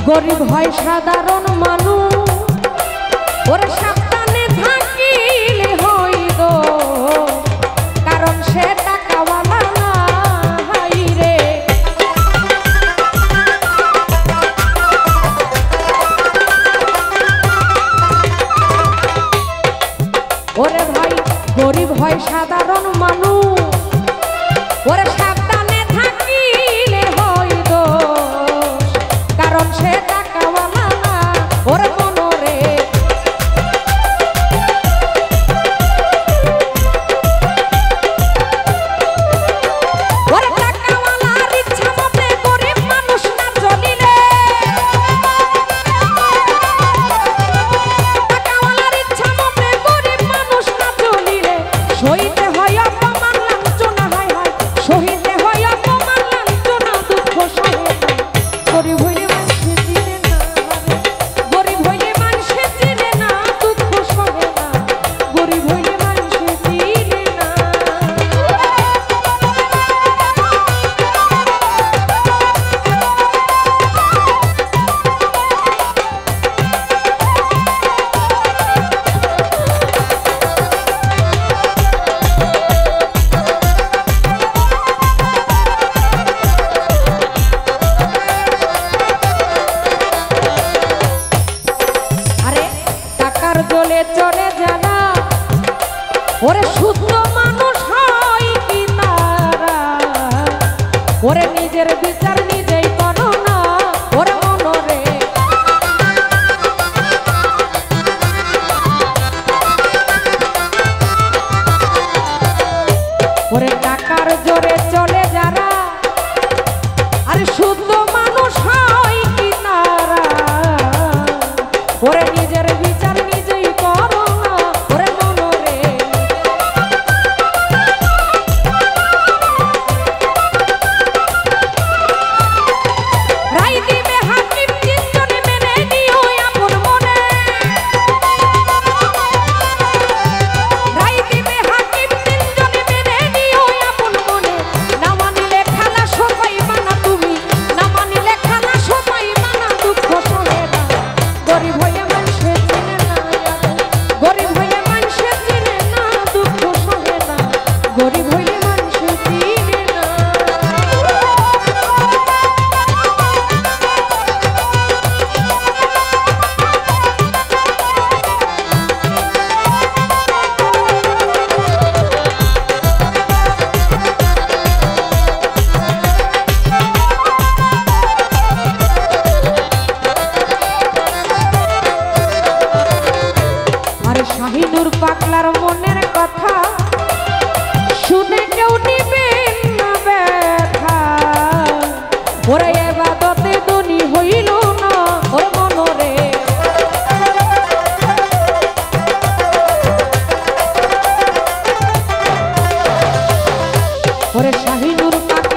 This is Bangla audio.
গরিব হয় সাধারণ মানুষ ওরে সাবধানে থাকিলে হইল কারণ সে টাকাওয়ালা না রে ওরে ভাই গরিব হয় সাধারণ মানুষ ওরে সাবধানে থাকিলে হইল কারণ সে টাকাওয়ালা না ওরে মনরে ওরে টাকাওয়ালার ইচ্ছা মতে গরিব মানুষ না চলিলে টাকাওয়ালার ইচ্ছা মতে গরিব মানুষ না চলিলে সইতে হয় অপমান লাঞ্ছনা হায় হায় সহিতে হয় অপমান লাঞ্ছনা দুঃখ সহে গরিব হইলে মানুষে চিনে না গরিব হইলে মানুষে চিনে না দুঃখ সহে না গরিব হইলে মানুষে চিনে না আরে টাকার জলে চলে জানা ওরে শুদ্ধ মানুষ হয় কি তারা ওরে নিজের বিচার নিজেই করো না ওরে মনরে ওরে টাকার জোরে চলে যারা আরে শুদ্ধ মানুষ হয় কি তারা ওরে নিজের বিচার নিজেই করো না ওরে মনরে রাই দিবে হাকিম চিন্তনে মেনে নিও আপন মনে রাই দিবে হাকিম চিন্তনে মেনে নিও আপন মনে না মানিলে খালা সবাই মানা তুমি না মানিলে খালা সবাই মানা দুঃখ সহে না গরিব হইয়া মানুষে চিনে না গরিব হইয়া মানুষে চিনে না দুঃখ সহে না গরিব হইলে মানুষে চিনে না আরে শাহিনুর পাগলার মনের কথা শুনে কেউ নিবে না ব্যথা ওরে এবাদতে ধনী হইল না ওর মনরে ওরে শাহিনুর পাগলা